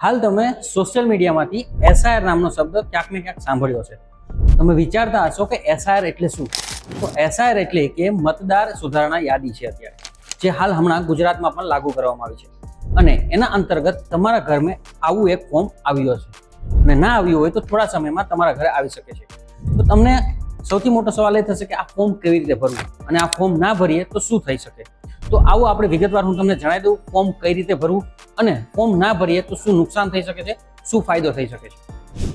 હાલ તમે social મીડિયામાંથી SIR નામનો શબ્દ ક્યાંક ને ક્યાંક સાંભળ્યો છે। તમે વિચારતા હશો કે એસઆઈઆર એટલે શું? તો એસઆઈઆર એટલે કે મતદાર સુધારણા યાદી છે અત્યારે, જે હાલ હમણાં ગુજરાતમાં પણ લાગુ કરવામાં આવી છે અને એના અંતર્ગત તમારા ઘરમાં આવું એક ફોર્મ આવ્યો છે અને ના આવ્યું હોય તો થોડા સમયમાં તમારા ઘરે આવી શકે છે। તો તમને સૌથી મોટો સવાલ એ થશે કે આ ફોર્મ કેવી રીતે ભરવું અને આ ફોર્મ ના ભરીએ તો શું થઈ શકે। તો આવો આપણે વિગતવાર હું તમને જણાવી દઉં ફોર્મ કઈ રીતે ભરવું અને ફોર્મ ના ભરીએ તો શું નુકસાન થઈ શકે છે, શું ફાયદો થઈ શકે છે।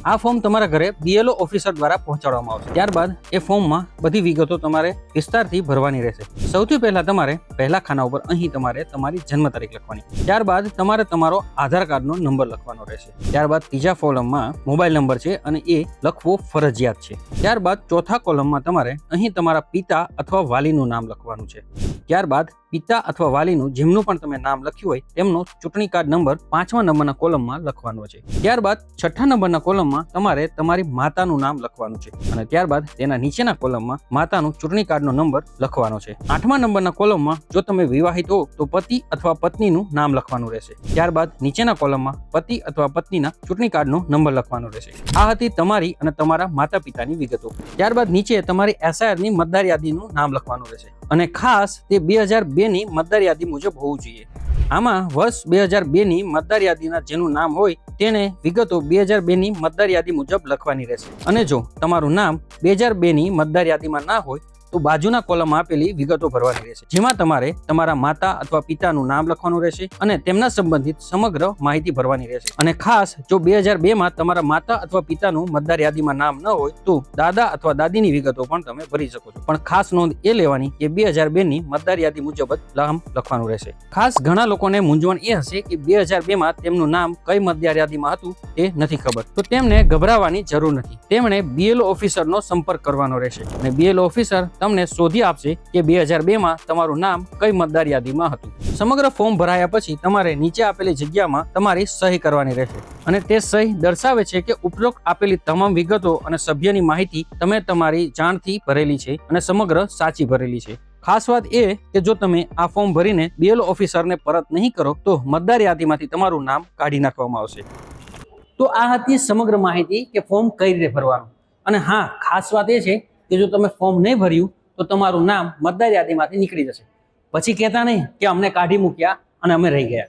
આ ફોર્મ તમારા ઘરે બીએલઓ ઓફિસર દ્વારા પહોંચાડવામાં આવશે। ત્યારબાદ એ ફોર્મમાં બધી વિગતો તમારે વિસ્તારથી ભરવાની રહેશે। સૌથી પહેલા તમારે પહેલા ખાના ઉપર અહીં તમારે તમારી જન્મ તારીખ લખવાની, ત્યારબાદ તમારે તમારો આધાર કાર્ડનો નંબર લખવાનો રહેશે। ત્યારબાદ ત્રીજા કોલમમાં મોબાઈલ નંબર છે અને એ લખવો ફરજિયાત છે। ત્યારબાદ ચોથા કોલમમાં તમારે અહીં તમારા પિતા અથવા વાલીનું નામ લખવાનું છે। ત્યારબાદ પિતા અથવા વાલીનું જેમનું પણ તમે નામ લખ્યું હોય તેમનો ચૂંટણી કાર્ડ નંબર 5મા નંબરના કોલમમાં લખવાનો છે। ત્યારબાદ 6ઠ્ઠા નંબરના કોલમમાં તમારે તમારી માતાનું નામ લખવાનું છે અને ત્યારબાદ તેના નીચેના કોલમમાં માતાનું ચૂંટણી કાર્ડનો નંબર લખવાનો છે। 8મા નંબરના કોલમમાં જો તમે વિવાહિત હો તો પતિ અથવા પત્નીનું નામ લખવાનું રહેશે। ત્યારબાદ નીચેના કોલમમાં પતિ અથવા પત્નીના ચૂંટણી કાર્ડનો નંબર લખવાનો રહેશે। આ હતી તમારી અને તમારા માતા પિતાની વિગતો। ત્યારબાદ નીચે તમારી એસઆઈઆરની મતદાર યાદીનું નામ લખવાનું રહેશે અને ખાસ તે 2002ની મતદાર યાદી મુજબ હોવું જોઈએ। આમાં વર્ષ 2002ની મતદાર યાદીના જેનું નામ હોય તેને વિગતો 2002ની મતદાર યાદી મુજબ લખવાની રહેશે અને જો તમારું નામ 2002ની મતદાર યાદીમાં ના હોય તો બાજુના કોલમમાં આપેલી વિગતો ભરવાની રહેશે, જેમાં તમારે તમારા માતા અથવા પિતાનું નામ લખવાનું રહેશે અને તેમના સંબંધિત સમગ્ર માહિતી ભરવાની રહેશે। અને ખાસ જો 2002માં તમારા માતા અથવા પિતાનું મતદાર યાદીમાં નામ ન હોય તો દાદા અથવા દાદીની વિગતો પણ તમે ભરી શકો છો, પણ ખાસ નોંધ એ લેવાની કે 2002ની મતદાર યાદી મુજબ જ નામ લખવાનું રહેશે। ખાસ ઘણા લોકોને મૂંઝવણ એ હશે કે 2002માં તેમનું નામ કઈ મતદાર યાદીમાં હતું તે નથી ખબર, તો તેમને ગભરાવાની જરૂર નથી। તેમણે બીએલઓ ઓફિસરનો સંપર્ક કરવાનો રહેશે અને બીએલઓ ઓફિસર તમને શોધી આપશે કે 2002માં તમારું નામ કઈ મતદાર યાદીમાં હતું। સમગ્ર ફોર્મ ભરાયા પછી તમારે નીચે આપેલી જગ્યામાં તમારી સહી કરવાની રહેશે અને તે સહી દર્શાવે છે કે ઉપરોક્ત આપેલી તમામ વિગતો અને સભ્યની માહિતી તમે તમારી જાણથી ભરેલી છે અને સમગ્ર સાચી ભરેલી છે। ખાસ વાત એ કે જો તમે આ ફોર્મ ભરીને બીએલઓ ઓફિસરને પરત નહીં કરો તો મતદાર યાદીમાંથી તમારું નામ કાઢી નાખવામાં આવશે। તો આ હતી સમગ્ર માહિતી કે ફોર્મ કઈ રીતે ભરવાનું। અને હા, ખાસ વાત એ છે કે જો તમે ફોર્મ નહીં ભર્યું તો તમારું નામ મતદાર યાદીમાંથી નીકળી જશે, પછી કહેતા નહીં કે અમને કાઢી મૂક્યા અને અમે રહી ગયા।